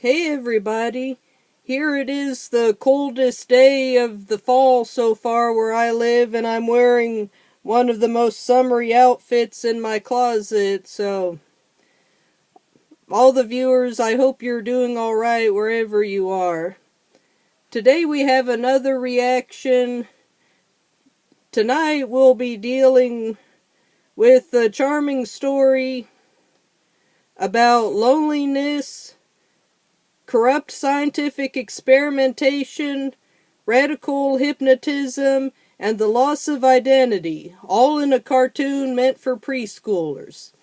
Hey everybody, here it is, the coldest day of the fall so far where I live, and I'm wearing one of the most summery outfits in my closet, so all the viewers, I hope you're doing alright wherever you are. Today we have another reaction. Tonight we'll be dealing with a charming story about loneliness, corrupt scientific experimentation, radical hypnotism, and the loss of identity, all in a cartoon meant for preschoolers.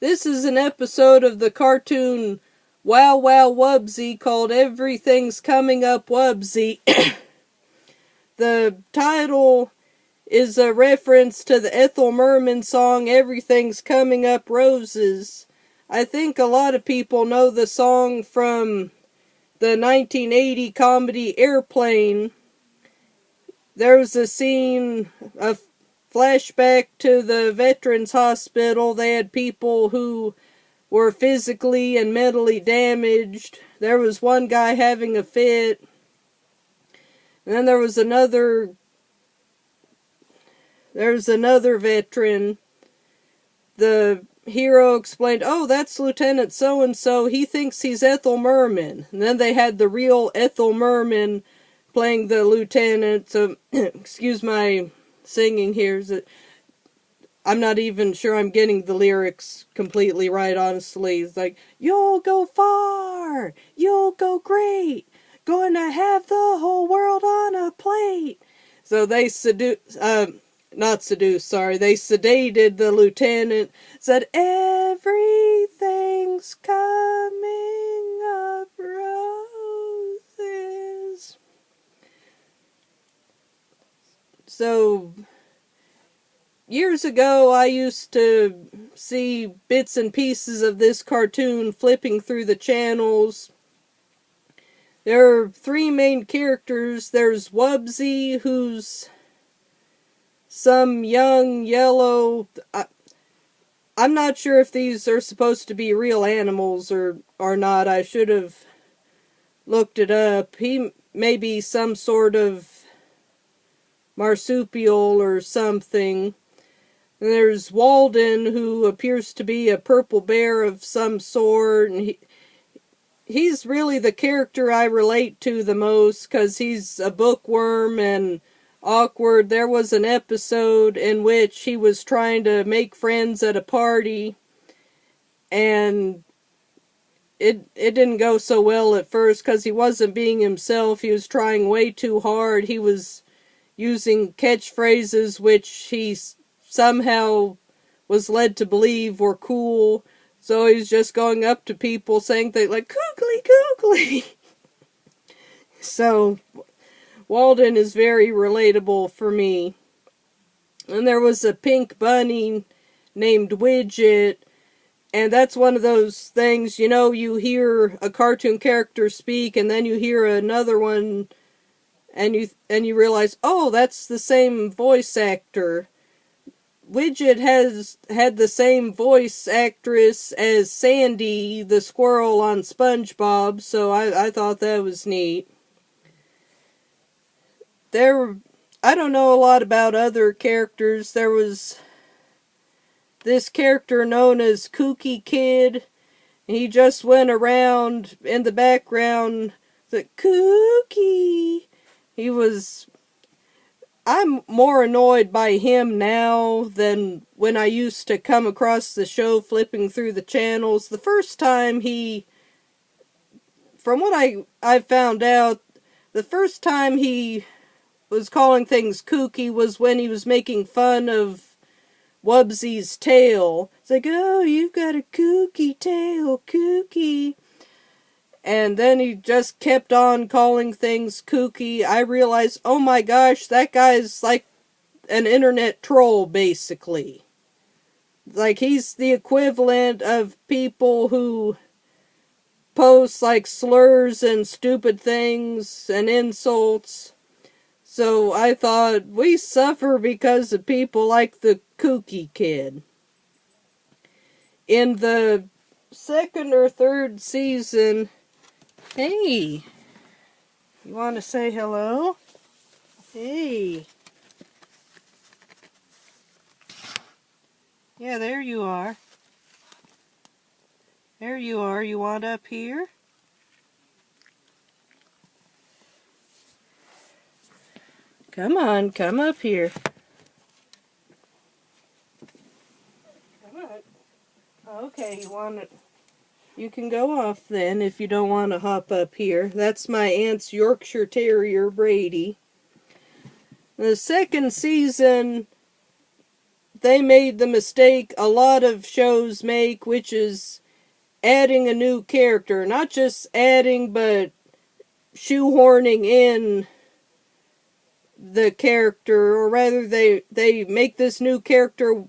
This is an episode of the cartoon Wow Wow Wubbzy called Everything's Coming Up Wubbzy. The title is a reference to the Ethel Merman song Everything's Coming Up Roses. I think a lot of people know the song from the 1980 comedy Airplane. There was a scene, a flashback to the Veterans Hospital. They had people who were physically and mentally damaged. There was one guy having a fit. And then there was another veteran. The hero explained, "Oh, that's Lieutenant so-and-so. He thinks he's Ethel Merman." And then they had the real Ethel Merman playing the lieutenant. So, excuse my singing here. I'm not even sure I'm getting the lyrics completely right, honestly. It's like, "You'll go far. You'll go great. Gonna have the whole world on a plate." So they sedated the lieutenant, said, "Everything's coming up roses." So, years ago, I used to see bits and pieces of this cartoon flipping through the channels. There are three main characters. There's Wubbzy, who's some young yellow... I'm not sure if these are supposed to be real animals or not. I should have looked it up. He may be some sort of marsupial or something. And there's Walden, who appears to be a purple bear of some sort. And he's really the character I relate to the most, because he's a bookworm and awkward. There was an episode in which he was trying to make friends at a party, and it didn't go so well at first because he wasn't being himself. He was trying way too hard. He was using catchphrases which he somehow was led to believe were cool. So he's just going up to people saying things like, "Kookly, kookly." So Walden is very relatable for me. And there was a pink bunny named Widget, and that's one of those things, you know, you hear a cartoon character speak and then you hear another one and you realize, oh, that's the same voice actor. Widget had the same voice actress as Sandy, the squirrel on SpongeBob, so I thought that was neat. I don't know a lot about other characters. There was this character known as Kooky Kid. He just went around in the background, like, "Kooky." I'm more annoyed by him now than when I used to come across the show flipping through the channels. The first time from what I found out, the first time he was calling things kooky was when he was making fun of Wubbzy's tail. It's like, "Oh, you've got a kooky tail, kooky." And then he just kept on calling things kooky. I realized, oh my gosh, that guy's like an internet troll, basically. Like, he's the equivalent of people who post like slurs and stupid things and insults. So I thought, we suffer because of people like the Kooky Kid. In the second or third season, Hey, you want to say hello? Hey. Yeah, there you are. There you are. You want up here? Come on, come up here. Come on. Okay, you want it? You can go off then if you don't want to hop up here. That's my aunt's Yorkshire Terrier, Brady. The second season, they made the mistake a lot of shows make, which is adding a new character. Not just adding, but shoehorning in the character, or rather they make this new character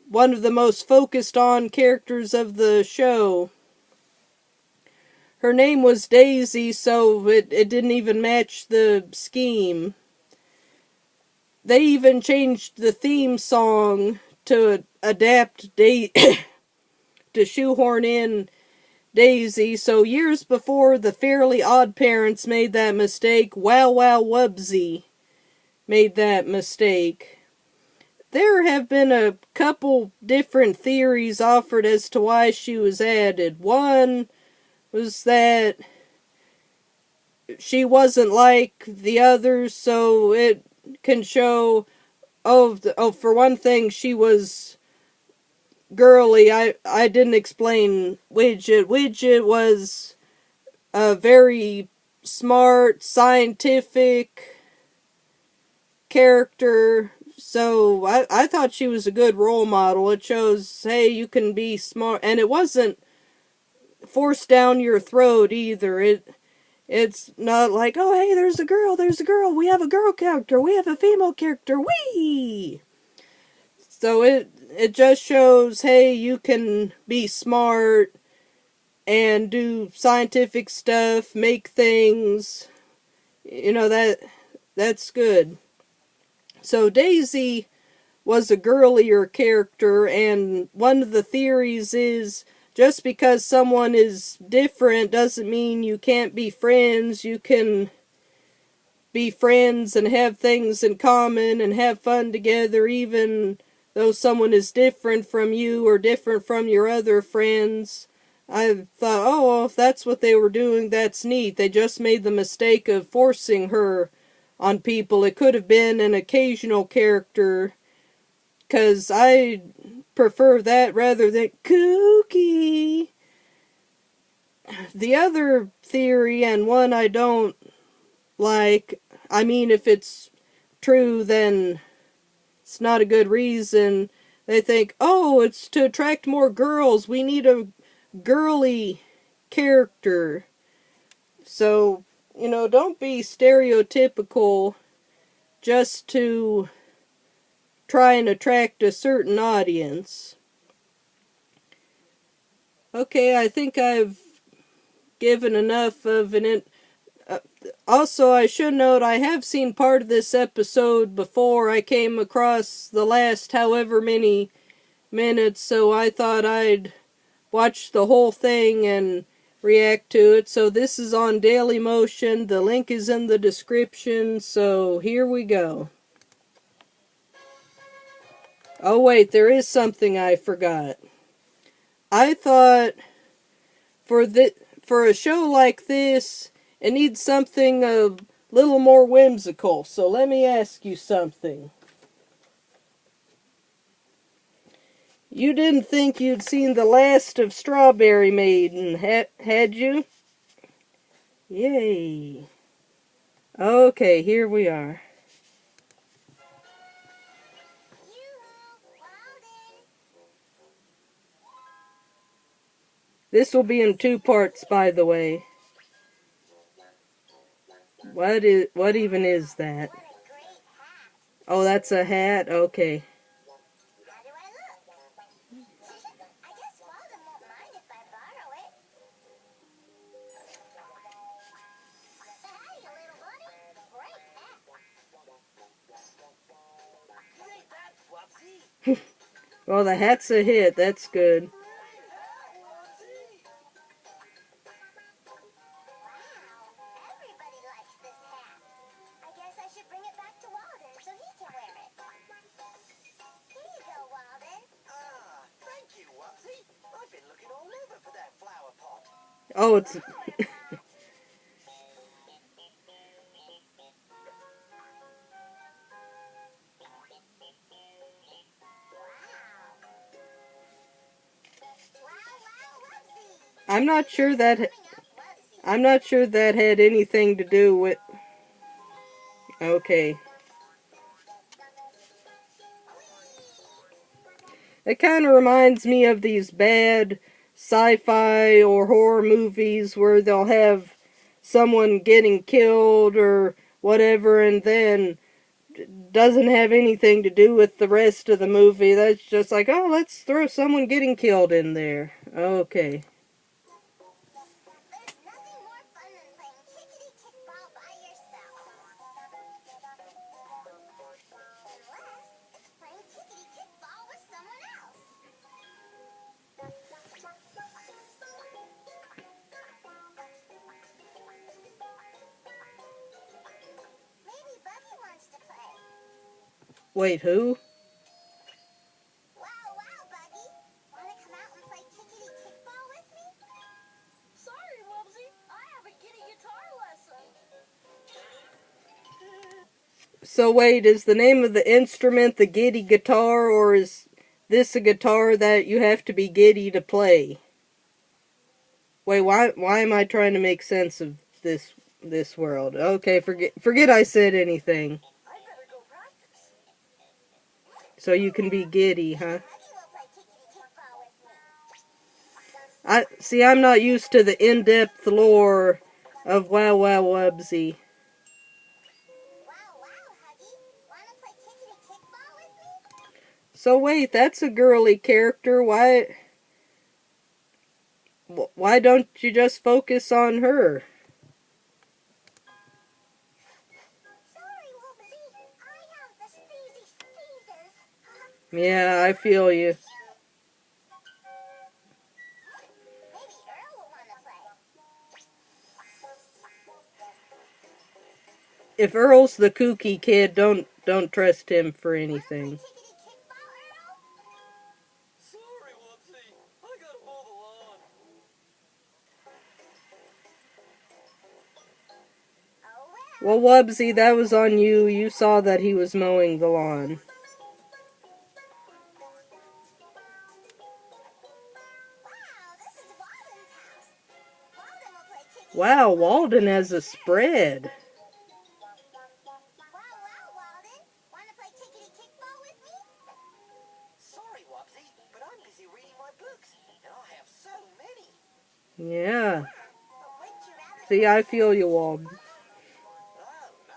one of the most focused on characters of the show. Her name was Daisy, so it didn't even match the scheme. They even changed the theme song to adapt to shoehorn in Daisy. So years before the Fairly Odd Parents made that mistake, Wow Wow Wubbzy made that mistake. There have been a couple different theories offered as to why she was added. One was that she wasn't like the others, so it can show, for one thing, she was girly. I didn't explain Widget. Widget was a very smart, scientific character. So I thought she was a good role model. It shows, hey, you can be smart. And it wasn't forced down your throat either. It's not like, oh, hey, there's a girl, we have a girl character, we have a female character, whee! So it just shows, hey, you can be smart and do scientific stuff, make things, that's good. So Daisy was a girlier character, and one of the theories is just because someone is different doesn't mean you can't be friends. You can be friends and have things in common and have fun together, even though someone is different from you or different from your other friends. I thought, oh, well, if that's what they were doing, that's neat. They just made the mistake of forcing her on people. It could have been an occasional character, because I prefer that rather than kooky. The other theory, and one I don't like, I mean, if it's true, then it's not a good reason. They think, oh, it's to attract more girls. We need a girly character. So, don't be stereotypical just to try and attract a certain audience. Okay, I think I've given enough of an... Also, I should note, I have seen part of this episode before I came across the last however many minutes, so I thought I'd watch the whole thing and react to it. So this is on Daily Motion. The link is in the description, so here we go. Oh wait, there is something I forgot. I thought for a show like this, it needs something a little more whimsical. So let me ask you something. You didn't think you'd seen the last of Strawberry Maiden, had you? Yay. Okay, here we are. This will be in 2 parts, by the way. What even is that? Oh, that's a hat? Okay. Well, the hat's a hit. That's good. Oh, it's... I'm not sure that... I'm not sure that had anything to do with... Okay. It kind of reminds me of these bad sci-fi or horror movies where they'll have someone getting killed or whatever, and then doesn't have anything to do with the rest of the movie. That's just like, oh, let's throw someone getting killed in there. Okay. Wait, who? Wow, wow, Buggy. Wanna come out and play kickity kickball with me? Sorry, Wubbzy. I have a giddy guitar lesson. So wait, is the name of the instrument the giddy guitar, or is this a guitar that you have to be giddy to play? Wait, why am I trying to make sense of this world? Okay, forget I said anything. I better go practice. So you can be giddy, huh? Buggy will play kickity kickball with me. See, I'm not used to the in-depth lore of Wow Wow Wubbzy. Wow, wow, Huggy. Wanna play kickity kickball with me? So wait, that's a girly character. Why don't you just focus on her? Sorry, Wubbzy. I have the sneezy sneezes. Yeah, I feel you. Maybe Earl will wanna play. If Earl's the kooky kid, don't trust him for Wanna play anything. kickity kickball, Earl? Sorry, Wubbzy. I gotta mow the lawn. Oh, Well, Wubbzy, that was on you. You saw that he was mowing the lawn. Wow, this is Walden's house. Walden will play kickity. Wow, Walden has a spread. Wow, wow, Walden. Wanna play kickity kickball with me? Sorry, Wubbzy, but I'm busy reading my books, and I have so many. Yeah. But wouldn't you rather See, play I feel you, Walden. Oh, no.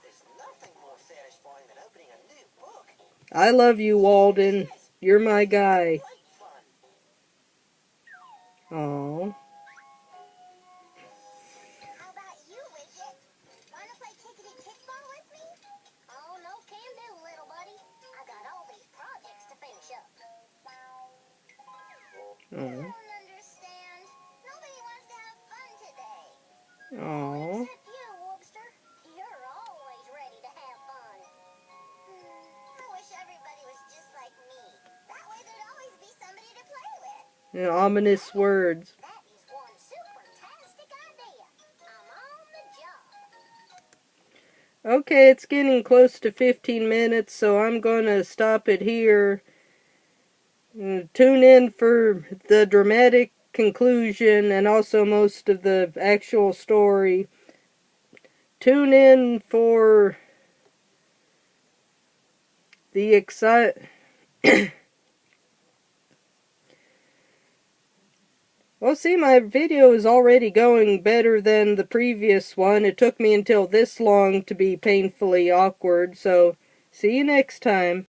There's nothing more satisfying than opening a new book. I love you, Walden. You're my guy. Great fun. Aww. How about you, Widget? Wanna play kickity kickball with me? Oh, no can do, little buddy. I got all these projects to finish up. I Aww. don't understand. Nobody wants to have fun today. Aww. Except you, Whoopster. You're always ready to have fun. I wish everybody was just like me. That way there'd always be somebody to play with. Ominous words. That is one super-tastic idea. I'm on the job. Okay, it's getting close to 15 minutes, so I'm gonna stop it here. Tune in for the dramatic conclusion and also most of the actual story. Tune in for the Well, see, my video is already going better than the previous one. It took me until this long to be painfully awkward, so see you next time.